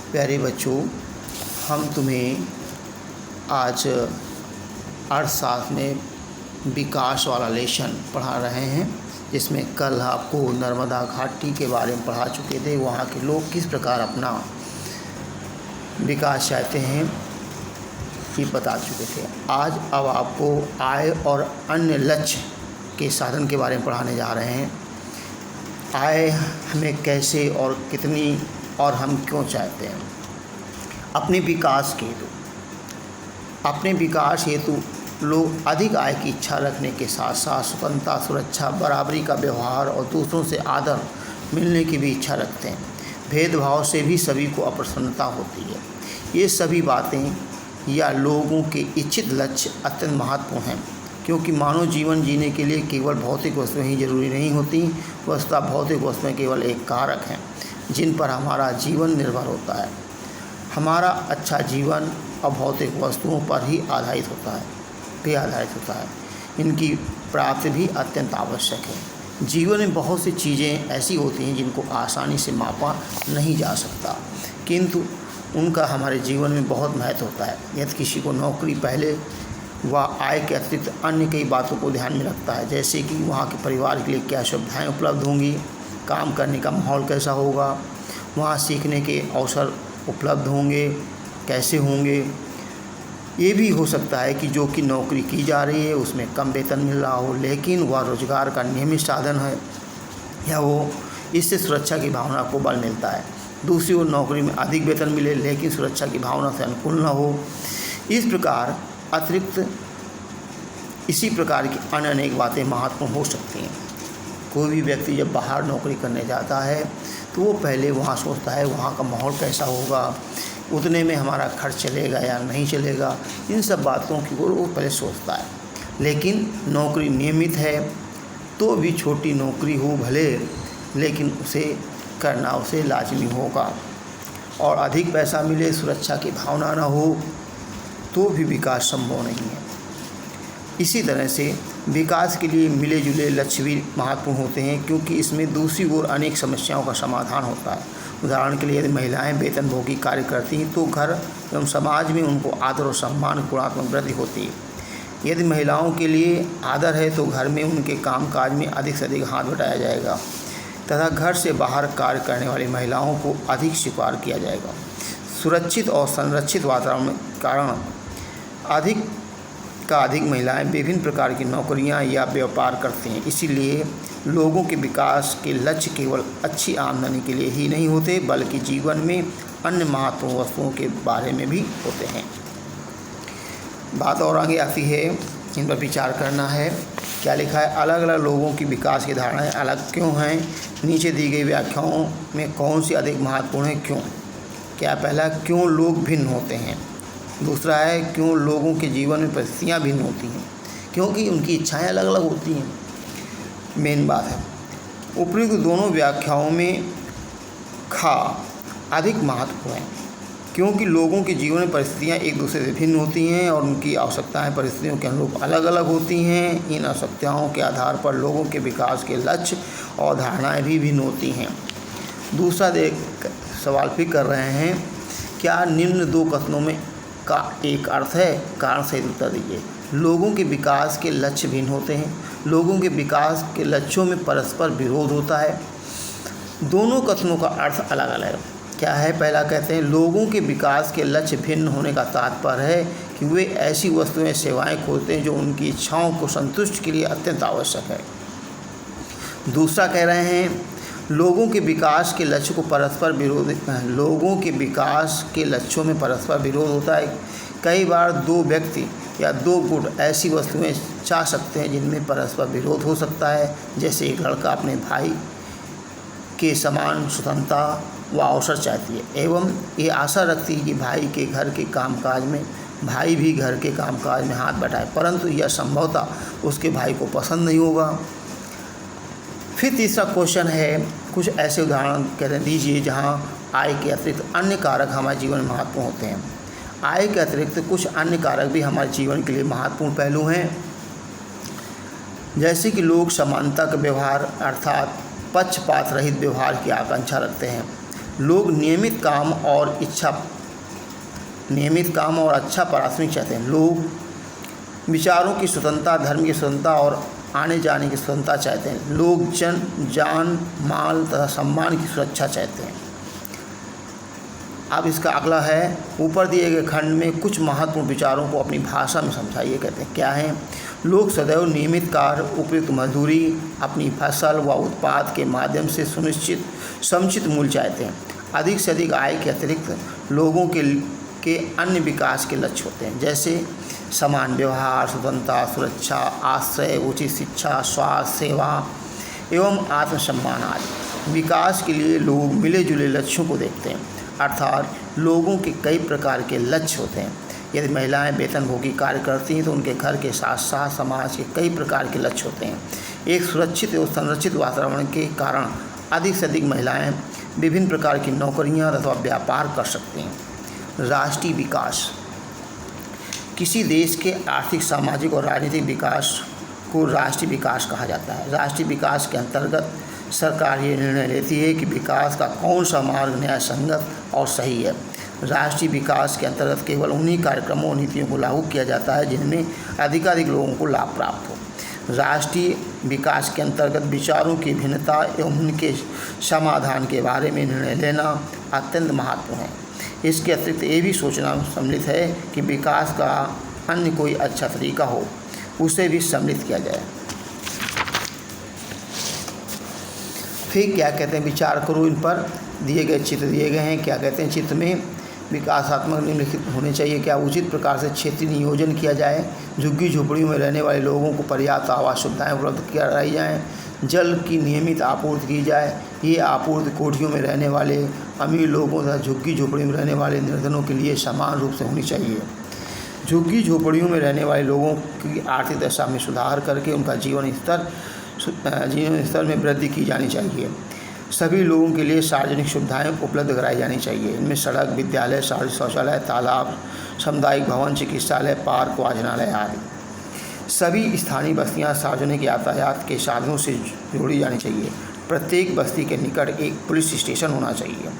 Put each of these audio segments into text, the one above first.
प्यारे बच्चों, हम तुम्हें आज अर्थशास्त्र में विकास वाला लेसन पढ़ा रहे हैं, जिसमें कल आपको नर्मदा घाटी के बारे में पढ़ा चुके थे। वहाँ के लोग किस प्रकार अपना विकास चाहते हैं ये बता चुके थे। आज अब आपको आय और अन्य लक्ष्य के साधन के बारे में पढ़ाने जा रहे हैं। आय हमें कैसे और कितनी और हम क्यों चाहते हैं। अपने विकास हेतु लोग अधिक आय की इच्छा रखने के साथ साथ स्वतंत्रता, सुरक्षा, बराबरी का व्यवहार और दूसरों से आदर मिलने की भी इच्छा रखते हैं। भेदभाव से भी सभी को अप्रसन्नता होती है। ये सभी बातें या लोगों के इच्छित लक्ष्य अत्यंत महत्वपूर्ण हैं, क्योंकि मानव जीवन जीने के लिए केवल भौतिक वस्तुएं ही जरूरी नहीं होती। वस्तुतः भौतिक वस्तुएं केवल एक कारक हैं जिन पर हमारा जीवन निर्भर होता है। हमारा अच्छा जीवन अभौतिक वस्तुओं पर ही आधारित होता है। इनकी प्राप्ति भी अत्यंत आवश्यक है। जीवन में बहुत सी चीज़ें ऐसी होती हैं जिनको आसानी से मापा नहीं जा सकता, किंतु उनका हमारे जीवन में बहुत महत्व होता है। यदि किसी को नौकरी पहले वह आय के अतिरिक्त अन्य कई बातों को ध्यान में रखता है, जैसे कि वहाँ के परिवार के लिए क्या सुविधाएँ उपलब्ध होंगी, काम करने का माहौल कैसा होगा, वहाँ सीखने के अवसर उपलब्ध होंगे कैसे होंगे। ये भी हो सकता है कि जो कि नौकरी की जा रही है उसमें कम वेतन मिल रहा हो, लेकिन वह रोजगार का नियमित साधन है, या वो इससे सुरक्षा की भावना को बल मिलता है। दूसरी ओर नौकरी में अधिक वेतन मिले लेकिन सुरक्षा की भावना से अनुकूल न हो। इसी प्रकार की अन्य अनेक बातें महत्वपूर्ण हो सकती हैं। कोई भी व्यक्ति जब बाहर नौकरी करने जाता है तो वो पहले वहाँ सोचता है वहाँ का माहौल कैसा होगा, उतने में हमारा खर्च चलेगा या नहीं चलेगा। इन सब बातों की ओर वो पहले सोचता है। लेकिन नौकरी नियमित है तो भी छोटी नौकरी हो भले, लेकिन उसे करना उसे लाजमी होगा। और अधिक पैसा मिले, सुरक्षा की भावना न हो तो भी विकास संभव नहीं है। इसी तरह से विकास के लिए मिले जुले लक्ष्य भी महत्वपूर्ण होते हैं, क्योंकि इसमें दूसरी ओर अनेक समस्याओं का समाधान होता है। उदाहरण के लिए यदि महिलाएं वेतनभोगी कार्य करती हैं तो घर एवं समाज में उनको आदर और सम्मान गुणात्मक वृद्धि होती है। यदि महिलाओं के लिए आदर है तो घर में उनके कामकाज में अधिक से अधिक हाथ बटाया जाएगा तथा घर से बाहर कार्य करने वाली महिलाओं को अधिक स्वीकार किया जाएगा। सुरक्षित और संरक्षित वातावरण के कारण अधिक महिलाएं विभिन्न प्रकार की नौकरियां या व्यापार करती हैं। इसीलिए लोगों के विकास के लक्ष्य केवल अच्छी आमदनी के लिए ही नहीं होते, बल्कि जीवन में अन्य महत्वपूर्ण वस्तुओं के बारे में भी होते हैं। बात और आगे आती है, इन पर विचार करना है। क्या लिखा है, अलग अलग लोगों की विकास की धारणाएं अलग क्यों हैं। नीचे दी गई व्याख्याओं में कौन सी अधिक महत्वपूर्ण है, क्यों। क्या पहला, क्यों लोग भिन्न होते हैं। दूसरा है, क्यों लोगों के जीवन में परिस्थितियाँ भिन्न होती हैं, क्योंकि उनकी इच्छाएं अलग अलग होती हैं। मेन बात है, उपयुक्त दोनों व्याख्याओं में खा अधिक महत्वपूर्ण है, क्योंकि लोगों के जीवन में परिस्थितियाँ एक दूसरे से भिन्न होती हैं और उनकी आवश्यकताएं परिस्थितियों के अनुरूप अलग अलग होती हैं। इन आवश्यकताओं के आधार पर लोगों के विकास के लक्ष्य और धारणाएँ भी भिन्न होती हैं। दूसरा सवाल फिर कर रहे हैं, क्या निम्न दो कथनों में का एक अर्थ है। कारण सहित उत्तर दीजिए। लोगों के विकास के लक्ष्य भिन्न होते हैं। लोगों के विकास के लक्ष्यों में परस्पर विरोध होता है। दोनों कथनों का अर्थ अलग अलग है। क्या है, पहला कहते हैं लोगों के विकास के लक्ष्य भिन्न होने का तात्पर्य है कि वे ऐसी वस्तुएं सेवाएं खोजते हैं जो उनकी इच्छाओं को संतुष्ट के लिए अत्यंत आवश्यक है। दूसरा कह रहे हैं लोगों के विकास के लक्ष्य को परस्पर विरोध लोगों के विकास के लक्ष्यों में परस्पर विरोध होता है। कई बार दो व्यक्ति या दो गुट ऐसी वस्तुएं चाह सकते हैं जिनमें परस्पर विरोध हो सकता है। जैसे एक लड़का अपने भाई के समान स्वतंत्रता व अवसर चाहती है एवं ये आशा रखती है कि भाई के घर के कामकाज में भाई भी घर के कामकाज में हाथ बटाए, परंतु यह संभवतः उसके भाई को पसंद नहीं होगा। फिर तीसरा क्वेश्चन है, कुछ ऐसे उदाहरण कह दीजिए जहां आय के अतिरिक्त अन्य कारक हमारे जीवन में महत्वपूर्ण होते हैं। आय के अतिरिक्त कुछ अन्य कारक भी हमारे जीवन के लिए महत्वपूर्ण पहलू हैं, जैसे कि लोग समानता का व्यवहार अर्थात पक्षपात रहित व्यवहार की आकांक्षा रखते हैं। लोग नियमित काम और अच्छा पारिश्रमिक चाहते हैं। लोग विचारों की स्वतंत्रता, धर्म की स्वतंत्रता और आने जाने की स्वतंत्रता चाहते हैं। लोग जान, माल तथा सम्मान की सुरक्षा चाहते हैं। अब इसका अगला है, ऊपर दिए गए खंड में कुछ महत्वपूर्ण विचारों को अपनी भाषा में समझाइए। कहते हैं क्या है? लोग सदैव नियमित कार्य, उपयुक्त मजदूरी, अपनी फसल व उत्पाद के माध्यम से समुचित मूल्य चाहते हैं। अधिक से अधिक आय के अतिरिक्त लोगों के अन्य विकास के लक्ष्य होते हैं, जैसे समान व्यवहार, स्वतंत्रता, सुरक्षा, आश्रय, उचित शिक्षा, स्वास्थ्य सेवा एवं आत्मसम्मान आदि। विकास के लिए लोग मिले जुले लक्ष्यों को देखते हैं, अर्थात लोगों के कई प्रकार के लक्ष्य होते हैं। यदि महिलाएं वेतनभोगी कार्य करती हैं तो उनके घर के साथ साथ समाज के कई प्रकार के लक्ष्य होते हैं। एक सुरक्षित एवं संरक्षित वातावरण के कारण अधिक से अधिक महिलाएं विभिन्न प्रकार की नौकरियां अथवा व्यापार कर सकती हैं। राष्ट्रीय विकास, किसी देश के आर्थिक, सामाजिक और राजनीतिक विकास को राष्ट्रीय विकास कहा जाता है। राष्ट्रीय विकास के अंतर्गत सरकार ये निर्णय लेती है कि विकास का कौन सा मार्ग न्याय संगत और सही है। राष्ट्रीय विकास के अंतर्गत केवल उन्हीं कार्यक्रमों और नीतियों को लागू किया जाता है जिनमें अधिकाधिक लोगों को लाभ प्राप्त हो। राष्ट्रीय विकास के अंतर्गत विचारों की भिन्नता एवं उनके समाधान के बारे में निर्णय लेना अत्यंत महत्वपूर्ण है। इसके अतिरिक्त ये भी सोचना सम्मिलित है कि विकास का अन्य कोई अच्छा तरीका हो, उसे भी सम्मिलित किया जाए। फिर क्या कहते हैं, विचार करो। इन पर दिए गए चित्र दिए गए हैं। क्या कहते हैं, चित्र में विकासात्मक निम्नलिखित होने चाहिए। क्या उचित प्रकार से क्षेत्रीय नियोजन किया जाए। झुग्गी झोपड़ियों में रहने वाले लोगों को पर्याप्त आवास सुविधाएं उपलब्ध कराई जाएँ। जल की नियमित आपूर्ति की जाए। ये आपूर्ति कोठियों में रहने वाले अमीर लोगों तथा झुग्गी झोपड़ी में रहने वाले निर्धनों के लिए समान रूप से होनी चाहिए। झुग्गी झोपड़ियों में रहने वाले लोगों की आर्थिक दशा में सुधार करके उनका जीवन स्तर में वृद्धि की जानी चाहिए। सभी लोगों के लिए सार्वजनिक सुविधाएं उपलब्ध कराई जानी चाहिए। इनमें सड़क, विद्यालय, सार्वजनिक शौचालय, तालाब, सामुदायिक भवन, चिकित्सालय, पार्क, वाचनालय आदि। सभी स्थानीय बस्तियां सार्वजनिक यातायात के साधनों से जोड़ी जानी चाहिए। प्रत्येक बस्ती के निकट एक पुलिस स्टेशन होना चाहिए।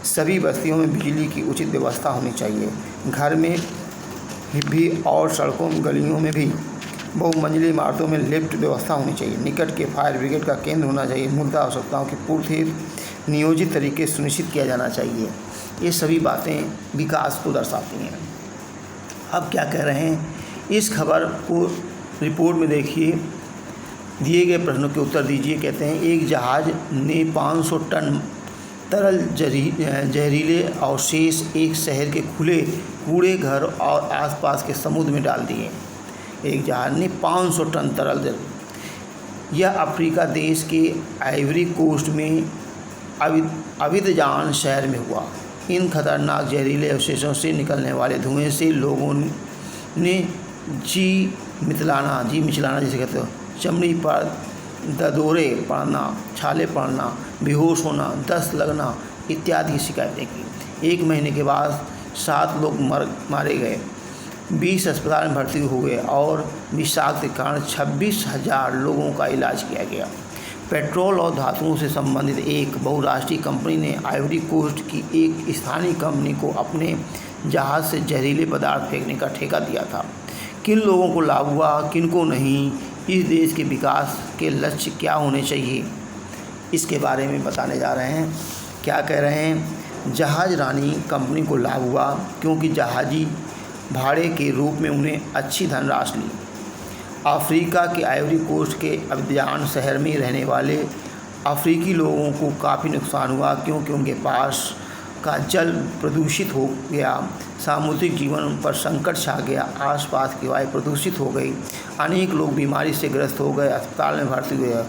सभी बस्तियों में बिजली की उचित व्यवस्था होनी चाहिए। घर में भी और सड़कों, गलियों में भी बहुमंजिली इमारतों में लिफ्ट व्यवस्था होनी चाहिए। निकट के फायर ब्रिगेड का केंद्र होना चाहिए। मूलतः आवश्यकताओं की पूर्ति नियोजित तरीके से सुनिश्चित किया जाना चाहिए। ये सभी बातें विकास को दर्शाती हैं। अब क्या कह रहे हैं, इस खबर को रिपोर्ट में देखिए, दिए गए प्रश्नों के उत्तर दीजिए। कहते हैं, एक जहाज़ ने 500 टन तरल जहरीले अवशेष एक शहर के खुले कूड़े घर और आसपास के समुद्र में डाल दिए। एक जहाज़ ने 500 टन तरल यह अफ्रीका देश के आइवरी कोस्ट में अबिदजान शहर में हुआ। इन खतरनाक जहरीले अवशेषों से निकलने वाले धुएं से लोगों ने जी मिचलाना जिसे कहते हो, चमड़ी पर ददोरे पड़ना, छाले पड़ना, बेहोश होना, दस्त लगना इत्यादि की शिकायतें की। 1 महीने के बाद 7 लोग मारे गए, 20 अस्पताल में भर्ती हो गए और विषाक्त के कारण 26,000 लोगों का इलाज किया गया। पेट्रोल और धातुओं से संबंधित एक बहुराष्ट्रीय कंपनी ने आइवरी कोस्ट की एक स्थानीय कंपनी को अपने जहाज़ से जहरीले पदार्थ फेंकने का ठेका दिया था। किन लोगों को लाभ हुआ, किन को नहीं, इस देश के विकास के लक्ष्य क्या होने चाहिए, इसके बारे में बताने जा रहे हैं। क्या कह रहे हैं, जहाज़ रानी कंपनी को लाभ हुआ क्योंकि जहाजी भाड़े के रूप में उन्हें अच्छी धनराशि ली। अफ्रीका के आइवरी कोस्ट के अबिदजान शहर में रहने वाले अफ्रीकी लोगों को काफ़ी नुकसान हुआ क्योंकि उनके पास का जल प्रदूषित हो गया, सामुद्रिक जीवन पर संकट छा गया, आसपास की वायु प्रदूषित हो गई, अनेक लोग बीमारी से ग्रस्त हो गए, अस्पताल में भर्ती हुए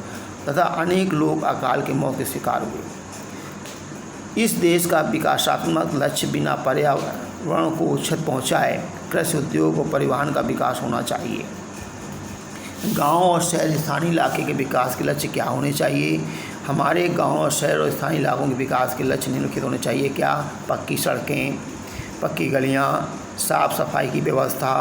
तथा अनेक लोग अकाल की मौत के शिकार हुए। इस देश का विकासात्मक लक्ष्य बिना पर्यावरण को क्षति पहुँचाए कृषि, उद्योग और परिवहन का विकास होना चाहिए। गांव और शहर स्थानीय इलाके के विकास के लक्ष्य क्या होने चाहिए। हमारे गांव और शहर और स्थानीय इलाकों के विकास के लक्ष्य निम्नलिखित होने चाहिए। क्या, पक्की सड़कें, पक्की गलियां, साफ़ सफाई की व्यवस्था,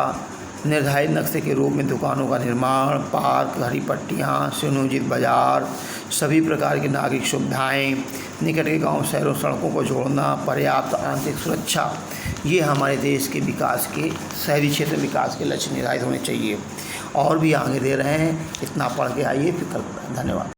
निर्धारित नक्शे के रूप में दुकानों का निर्माण, पार्क, हरी पट्टियाँ, सुनियोजित बाजार, सभी प्रकार की नागरिक सुविधाएं, निकट के गांव शहरों सड़कों को जोड़ना, पर्याप्त आंतरिक सुरक्षा, ये हमारे देश के विकास के, शहरी क्षेत्र विकास के लक्ष्य निर्धारित होने चाहिए। और भी आगे दे रहे हैं, इतना पढ़ के आइए, फिर कल। धन्यवाद।